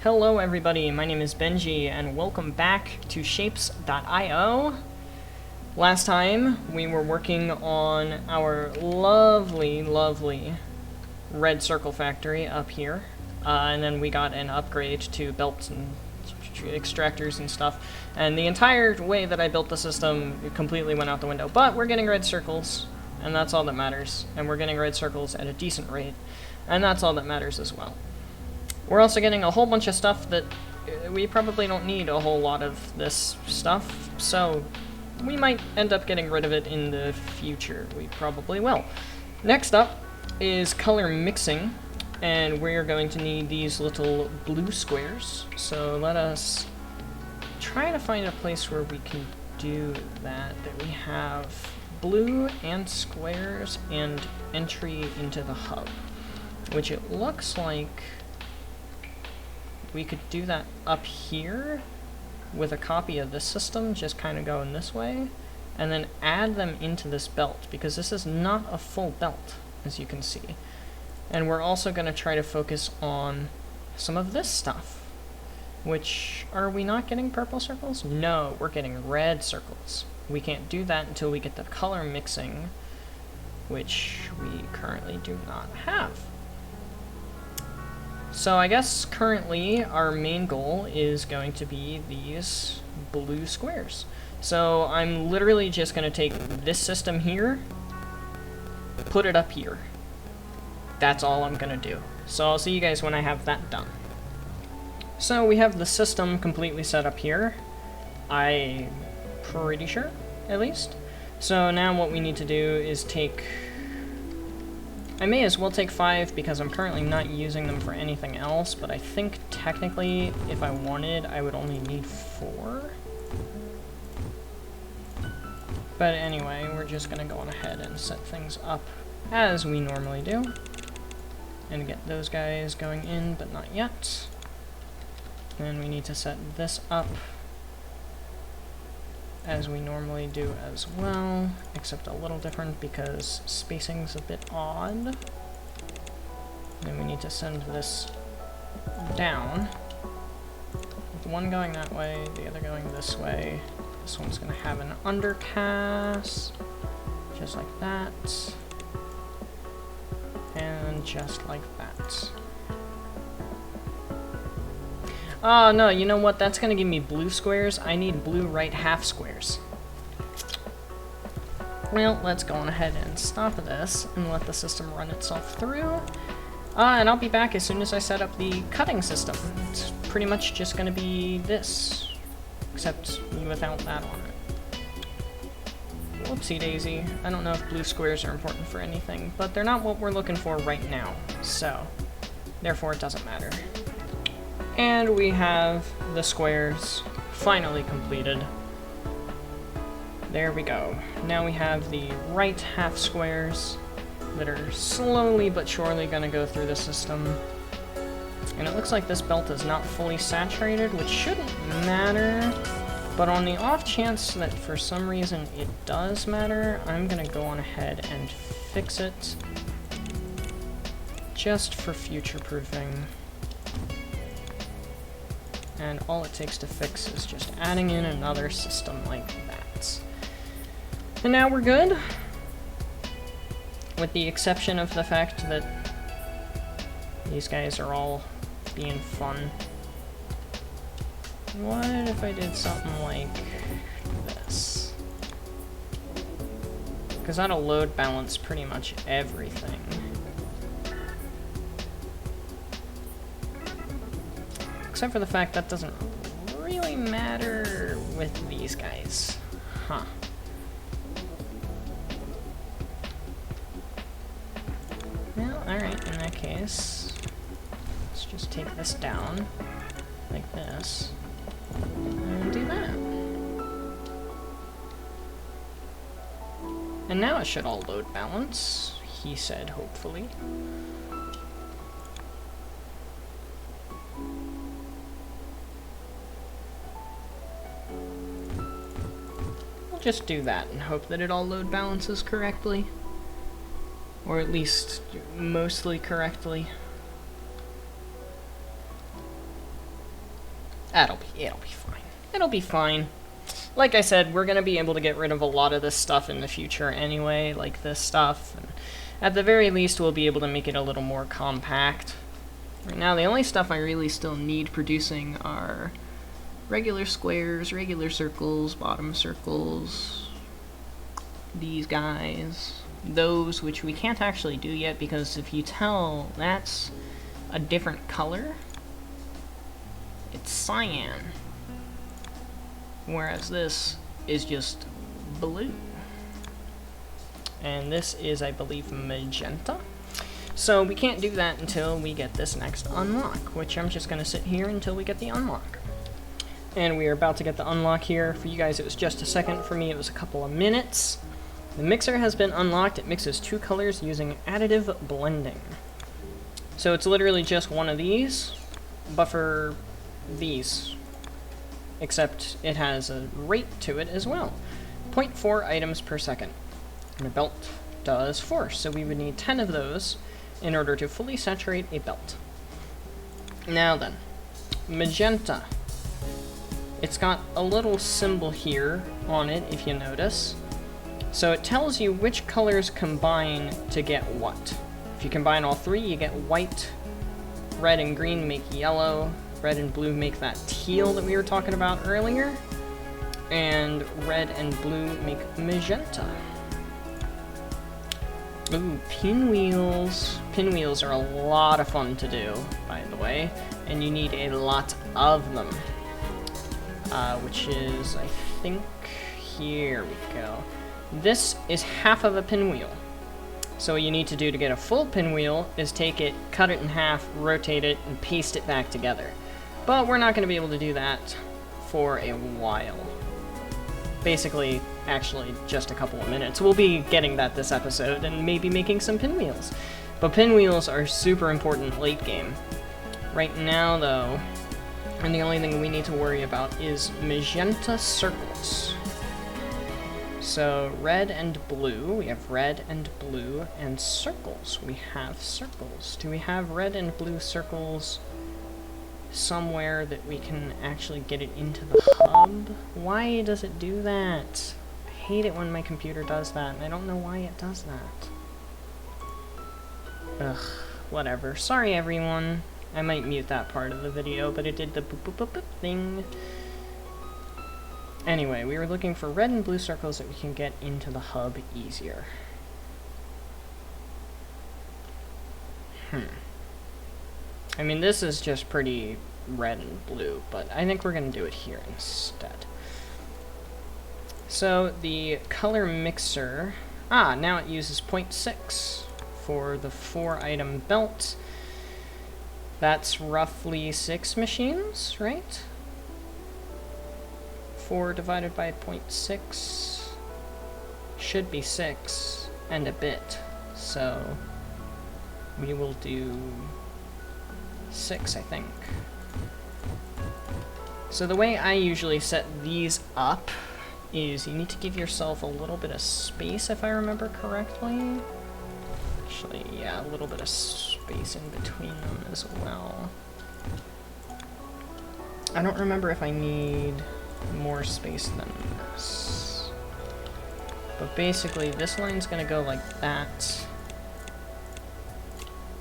Hello everybody, my name is Benji and welcome back to Shapes.io. Last time we were working on our lovely red circle factory up here, and then we got an upgrade to belts and extractors and stuff, and the entire way that I built the system completely went out the window. But we're getting red circles, and that's all that matters, and we're getting red circles at a decent rate, and that's all that matters as well. We're also getting a whole bunch of stuff that we probably don't need a whole lot of this stuff, so we might end up getting rid of it in the future. We probably will. Next up is color mixing, and we're going to need these little blue squares. So let us try to find a place where we can do that we have blue and squares and entry into the hub, which it looks like we could do that up here with a copy of this system, just kind of going this way, and then add them into this belt, because this is not a full belt, as you can see. And we're also going to try to focus on some of this stuff, which, are we not getting purple circles? No, we're getting red circles. We can't do that until we get the color mixing, which we currently do not have. So I guess currently our main goal is going to be these blue squares. So I'm literally just going to take this system here, put it up here. That's all I'm going to do. So I'll see you guys when I have that done. So we have the system completely set up here. I'm pretty sure, at least. So now what we need to do is take... I may as well take 5 because I'm currently not using them for anything else, but I think technically if I wanted, I would only need 4. But anyway, we're just going to go on ahead and set things up as we normally do. And get those guys going in, but not yet. And we need to set this up as we normally do as well, except a little different because spacing's a bit odd. And we need to send this down, with one going that way, the other going this way. This one's going to have an undercast, just like that, and just like that. Oh, no, you know what? That's going to give me blue squares. I need blue right half squares. Well, let's go on ahead and stop this and let the system run itself through. And I'll be back as soon as I set up the cutting system. It's pretty much just going to be this, except without that on it. Whoopsie daisy. I don't know if blue squares are important for anything, but they're not what we're looking for right now, so therefore it doesn't matter. And we have the squares finally completed. There we go. Now we have the right half squares that are slowly but surely going to go through the system. And it looks like this belt is not fully saturated, which shouldn't matter. But on the off chance that for some reason it does matter, I'm going to go on ahead and fix it just for future proofing. And all it takes to fix is just adding in another system like that. And now we're good, with the exception of the fact that these guys are all being fun. What if I did something like this? Because that'll load balance pretty much everything. Except for the fact that doesn't really matter with these guys. Huh. Well, alright, in that case, let's just take this down, like this, and do that. And now it should all load balance, he said, hopefully. Just do that and hope that it all load balances correctly. Or at least mostly correctly. It'll be fine. It'll be fine. Like I said, we're gonna be able to get rid of a lot of this stuff in the future anyway, like this stuff. And at the very least, we'll be able to make it a little more compact. Right now, the only stuff I really still need producing are regular squares, regular circles, bottom circles, these guys, those, which we can't actually do yet, because if you tell, that's a different color. It's cyan. Whereas this is just blue. And this is, I believe, magenta. So we can't do that until we get this next unlock, which I'm just going to sit here until we get the unlock. And we are about to get the unlock here. For you guys, it was just a second. For me, it was a couple of minutes. The mixer has been unlocked. It mixes 2 colors using additive blending. So it's literally just one of these, but for these. Except it has a rate to it as well. 0.4 items per second. And a belt does 4, so we would need 10 of those in order to fully saturate a belt. Now then, magenta. It's got a little symbol here on it, if you notice. So it tells you which colors combine to get what. If you combine all 3, you get white, red and green make yellow, red and blue make that teal that we were talking about earlier, and red and blue make magenta. Ooh, pinwheels. Pinwheels are a lot of fun to do, by the way, and you need a lot of them. Which is, I think, here we go. This is half of a pinwheel. So what you need to do to get a full pinwheel is take it, cut it in half, rotate it, and paste it back together. But we're not going to be able to do that for a while. Basically, actually, just a couple of minutes. We'll be getting that this episode and maybe making some pinwheels. But pinwheels are super important late game. Right now, though, and the only thing we need to worry about is magenta circles. So, red and blue. We have red and blue, and circles. We have circles. Do we have red and blue circles somewhere that we can actually get it into the hub? Why does it do that? I hate it when my computer does that, and I don't know why it does that. Ugh, whatever. Sorry, everyone. I might mute that part of the video, but it did the boop boop boop boop thing. Anyway, we were looking for red and blue circles that we can get into the hub easier. I mean, this is just pretty red and blue, but I think we're going to do it here instead. So, the color mixer... now it uses 0.6 for the 4-item belt. That's roughly 6 machines, right? 4 divided by 0.6 should be 6 and a bit. So we will do 6, I think. So the way I usually set these up is you need to give yourself a little bit of space, if I remember correctly. Actually, yeah, a little bit of space in between them as well. I don't remember if I need more space than this. But basically, this line's gonna go like that.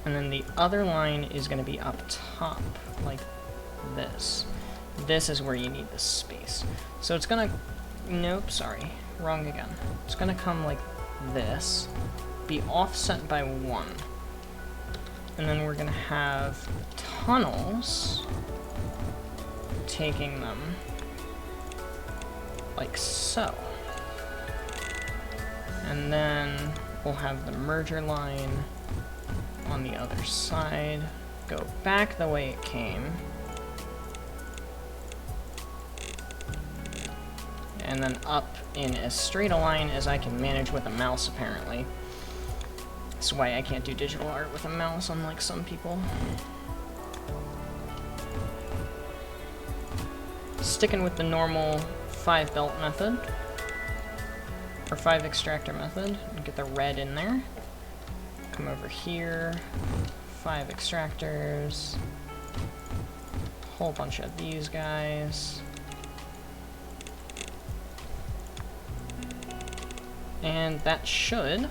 And then the other line is gonna be up top, like this. This is where you need the space. So it's gonna... Nope, sorry. Wrong again. It's gonna come like this. Be offset by 1. And then we're gonna have tunnels taking them like so. And then we'll have the merger line on the other side go back the way it came. And then up in as straight a line as I can manage with a mouse, apparently. That's why I can't do digital art with a mouse, unlike some people. Sticking with the normal 5 belt method, or 5 extractor method, and get the red in there. Come over here, 5 extractors, whole bunch of these guys. And that should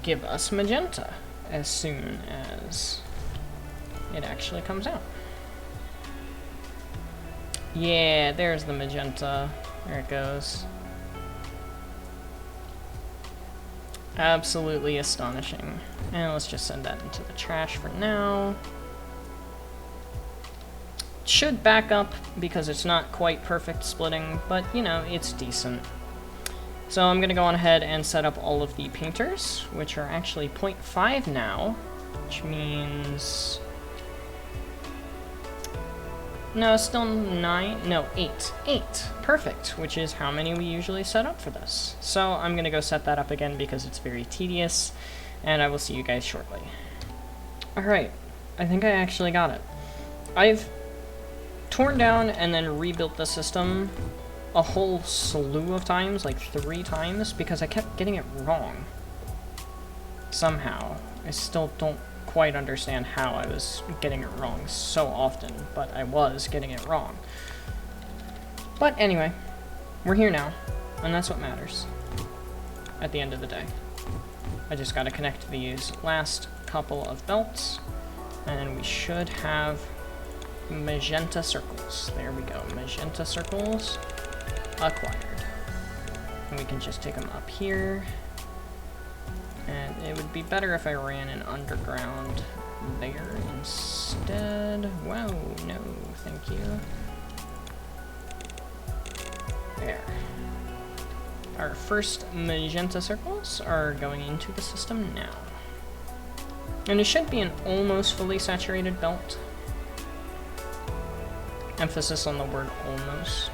give us magenta as soon as it actually comes out. Yeah, there's the magenta. There it goes. Absolutely astonishing. And let's just send that into the trash for now. Should back up because it's not quite perfect splitting, but you know, it's decent. So I'm going to go on ahead and set up all of the painters, which are actually 0.5 now, which means... No, still 9, no, 8. 8, perfect, which is how many we usually set up for this. So I'm going to go set that up again because it's very tedious, and I will see you guys shortly. Alright, I think I actually got it. I've torn down and then rebuilt the system a whole slew of times, like 3 times, because I kept getting it wrong. Somehow. I still don't quite understand how I was getting it wrong so often, but I was getting it wrong. But anyway, we're here now, and that's what matters at the end of the day. I just gotta connect these last couple of belts, and we should have magenta circles. There we go, magenta circles acquired. And we can just take them up here. And it would be better if I ran an underground there instead. Whoa, no, thank you. There. Our first magenta circles are going into the system now. And it should be an almost fully saturated belt. Emphasis on the word almost.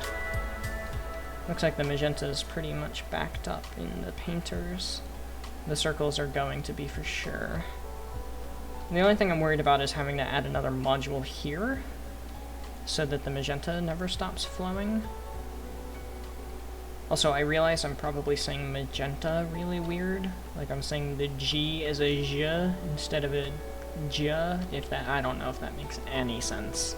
Looks like the magenta is pretty much backed up in the painters. The circles are going to be for sure. The only thing I'm worried about is having to add another module here so that the magenta never stops flowing. Also, I realize I'm probably saying magenta really weird. Like I'm saying the G as a J instead of a J. If that, I don't know if that makes any sense.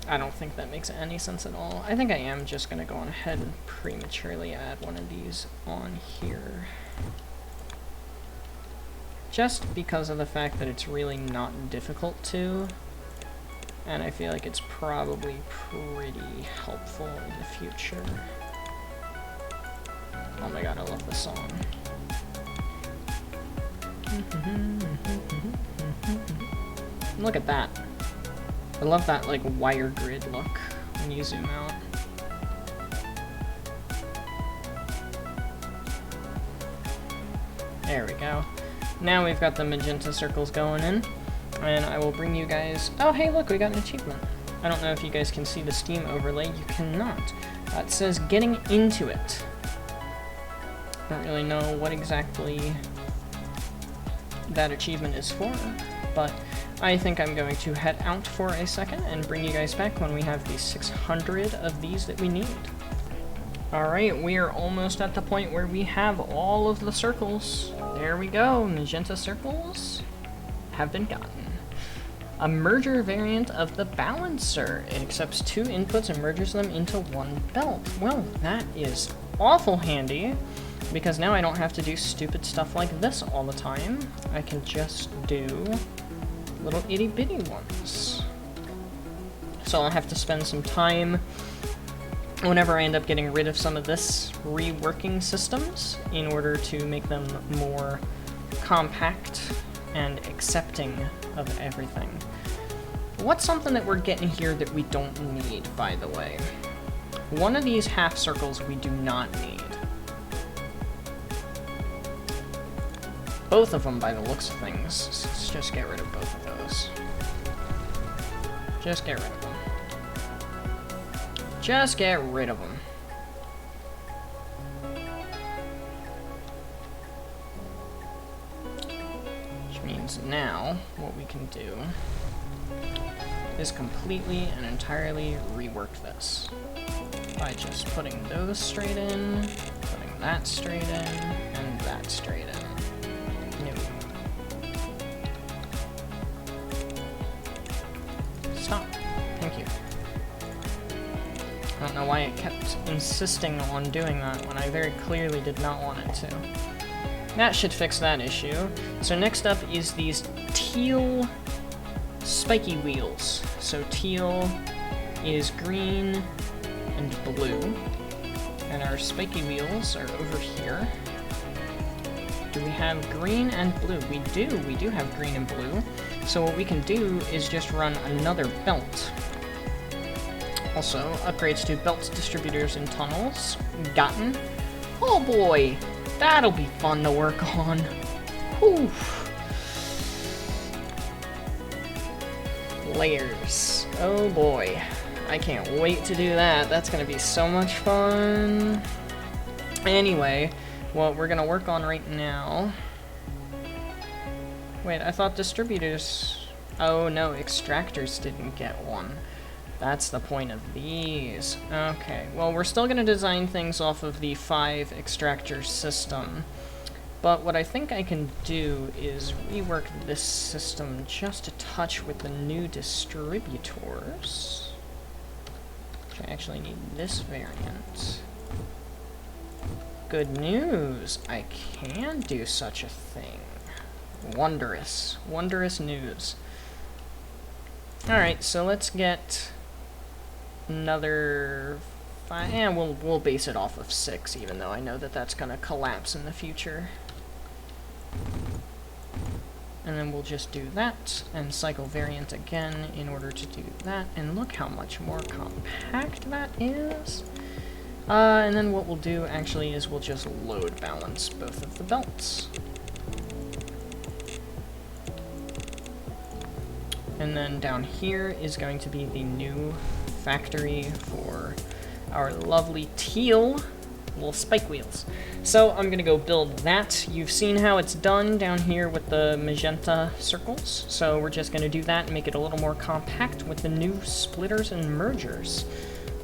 I don't think that makes any sense at all. I think I am just going to go on ahead and prematurely add one of these on here. Just because of the fact that it's really not difficult to. And I feel like it's probably pretty helpful in the future. Oh my god, I love this song. Look at that. I love that, like, wire grid look when you zoom out. There we go. Now we've got the magenta circles going in, and I will bring you guys... Oh, hey, look, we got an achievement. I don't know if you guys can see the Steam overlay. You cannot. It says getting into it. I don't really know what exactly that achievement is for, but I think I'm going to head out for a second and bring you guys back when we have the 600 of these that we need. Alright, we are almost at the point where we have all of the circles. There we go, magenta circles have been gotten. A merger variant of the balancer. It accepts 2 inputs and merges them into one belt. Well, that is awful handy, because now I don't have to do stupid stuff like this all the time. I can just do little itty bitty ones. So I'll have to spend some time whenever I end up getting rid of some of this reworking systems in order to make them more compact and accepting of everything. What's something that we're getting here that we don't need, by the way? One of these half circles we do not need. Both of them, by the looks of things. Let's just get rid of both of those. Just get rid of them. Just get rid of them. Which means now, what we can do is completely and entirely rework this. By just putting those straight in, putting that straight in, and that straight in. stop. Thank you. I don't know why it kept insisting on doing that when I very clearly did not want it to. That should fix that issue. So next up is these teal spiky wheels. So teal is green and blue. And our spiky wheels are over here. Do we have green and blue? We do have green and blue. So what we can do is just run another belt. Also, upgrades to belt distributors and tunnels. Gotten. Oh boy! That'll be fun to work on. Whew. Layers. Oh boy. I can't wait to do that. That's gonna be so much fun. Anyway, what we're gonna work on right now... Wait, I thought distributors... Oh no, extractors didn't get one. That's the point of these. Okay, well, we're still gonna design things off of the 5 extractor system. But what I think I can do is rework this system just a touch with the new distributors. Which I actually need this variant. Good news! I can do such a thing. Wondrous. Wondrous news. Alright, so let's get another 5. Yeah, we'll base it off of 6, even though I know that that's gonna collapse in the future. And then we'll just do that, and cycle variant again in order to do that. And look how much more compact that is. And then what we'll do, actually, is we'll just load balance both of the belts. And then down here is going to be the new factory for our lovely teal little spike wheels. So I'm gonna go build that. You've seen how it's done down here with the magenta circles. So we're just gonna do that and make it a little more compact with the new splitters and mergers.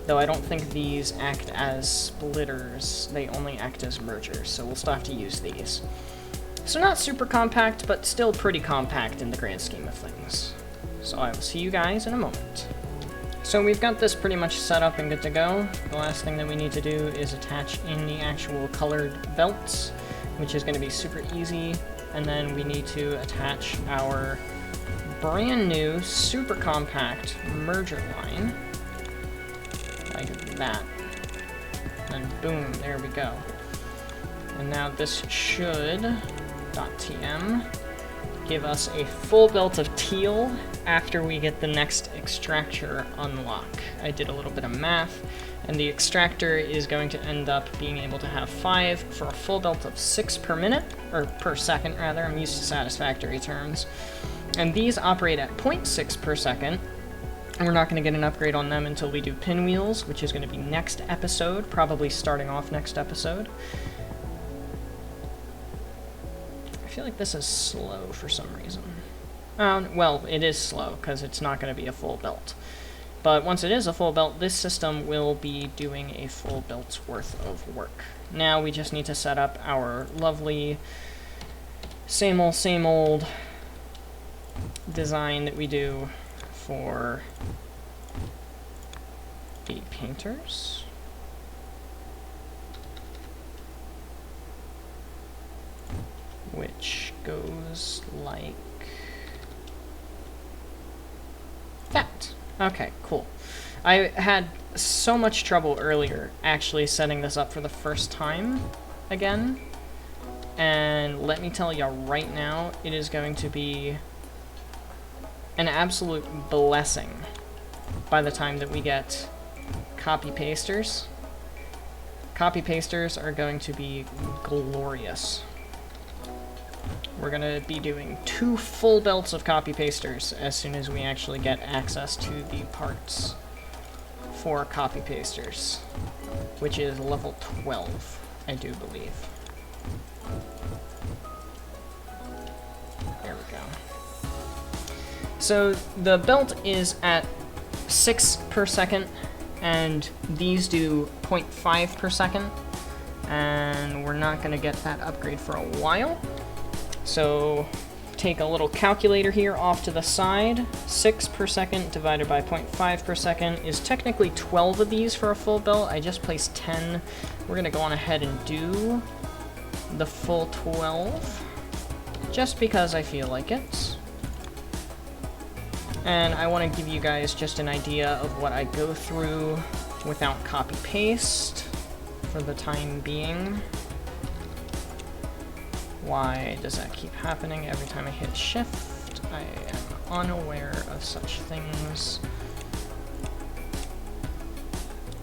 Though I don't think these act as splitters, they only act as mergers, so we'll still have to use these. So not super compact, but still pretty compact in the grand scheme of things. So I will see you guys in a moment. So we've got this pretty much set up and good to go. The last thing that we need to do is attach in the actual colored belts, which is going to be super easy. And then we need to attach our brand new super compact merger line. Like that. And boom, there we go. And now this should, .tm, give us a full belt of teal after we get the next extractor unlock. I did a little bit of math, and the extractor is going to end up being able to have 5 for a full belt of 6 per minute, or per second rather. I'm used to satisfactory terms. And these operate at 0.6 per second. And we're not going to get an upgrade on them until we do pinwheels, which is going to be next episode, probably starting off next episode. I feel like this is slow for some reason. Well, it is slow, because it's not going to be a full belt. But once it is a full belt, this system will be doing a full belt's worth of work. Now we just need to set up our lovely same old design that we do for the painters. Which goes like that. Okay, cool. I had so much trouble earlier actually setting this up for the first time again. And let me tell you right now, it is going to be an absolute blessing by the time that we get copy pasters. Copy pasters are going to be glorious. We're going to be doing 2 full belts of copy pasters as soon as we actually get access to the parts for copy pasters, which is level 12, I do believe. There we go. So the belt is at 6 per second, and these do 0.5 per second, and we're not going to get that upgrade for a while. So take a little calculator here off to the side. 6 per second divided by 0.5 per second is technically 12 of these for a full belt. I just placed 10. We're gonna go on ahead and do the full 12, just because I feel like it. And I want to give you guys just an idea of what I go through without copy-paste for the time being. Why does that keep happening every time I hit shift? I am unaware of such things.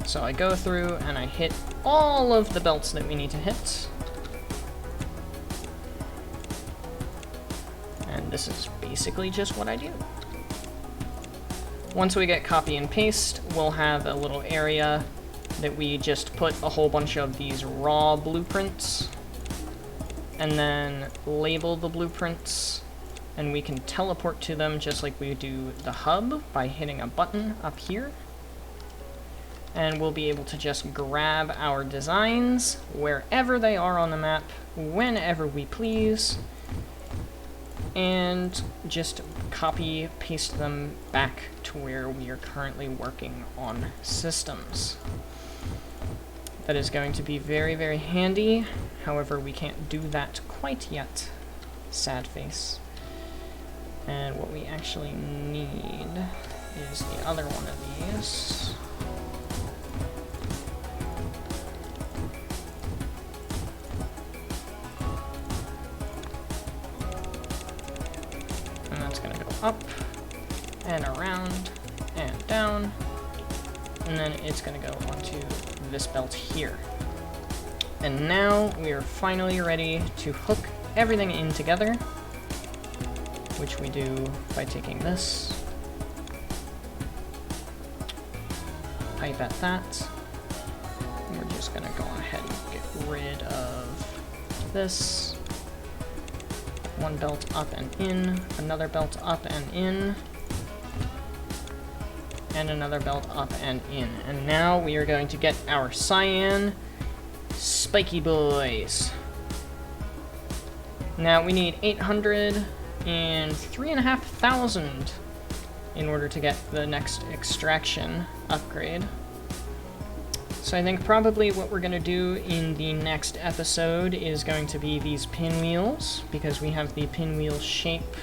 So I go through and I hit all of the belts that we need to hit. And this is basically just what I do. Once we get copy and paste, we'll have a little area that we just put a whole bunch of these raw blueprints, and then label the blueprints, and we can teleport to them just like we do the hub by hitting a button up here. And we'll be able to just grab our designs wherever they are on the map, whenever we please, and just copy paste them back to where we are currently working on systems. That is going to be very, very handy. However, we can't do that quite yet. Sad face. And what we actually need is the other one of these. And that's gonna go up and around and down, and then it's gonna go onto this belt here. And now we are finally ready to hook everything in together, which we do by taking this, pipe at that, and we're just gonna go ahead and get rid of this. One belt up and in, another belt up and in, and another belt up and in. And now we are going to get our cyan spiky boys. Now we need 803,500 in order to get the next extraction upgrade. So I think probably what we're going to do in the next episode is going to be these pinwheels, because we have the pinwheel shape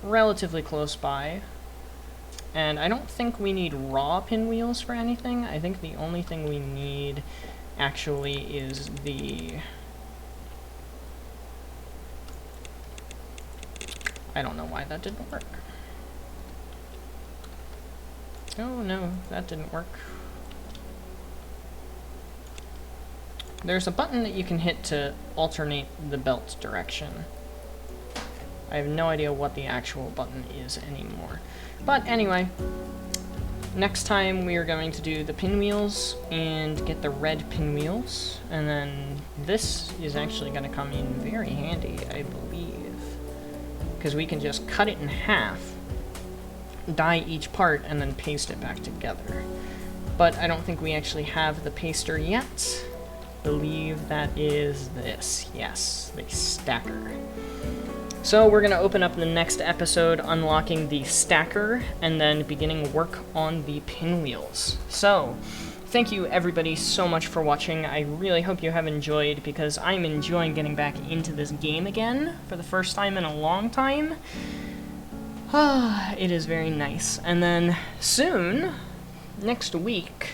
relatively close by. And I don't think we need raw pinwheels for anything. I think the only thing we need actually is the... I don't know why that didn't work. Oh no, that didn't work. There's a button that you can hit to alternate the belt direction. I have no idea what the actual button is anymore. But anyway, next time we are going to do the pinwheels and get the red pinwheels, and then this is actually going to come in very handy, I believe, because we can just cut it in half, dye each part, and then paste it back together. But I don't think we actually have the paster yet. Believe that is this. Yes, the stacker. So we're going to open up the next episode unlocking the stacker and then beginning work on the pinwheels. So thank you everybody so much for watching. I really hope you have enjoyed, because I'm enjoying getting back into this game again for the first time in a long time. It is very nice. And then soon, next week,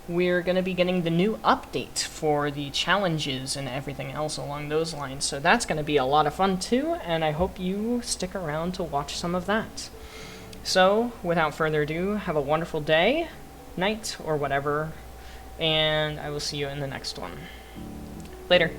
we're going to be getting the new update for the challenges and everything else along those lines. So that's going to be a lot of fun too, and I hope you stick around to watch some of that. So, without further ado, have a wonderful day, night, or whatever, and I will see you in the next one. Later.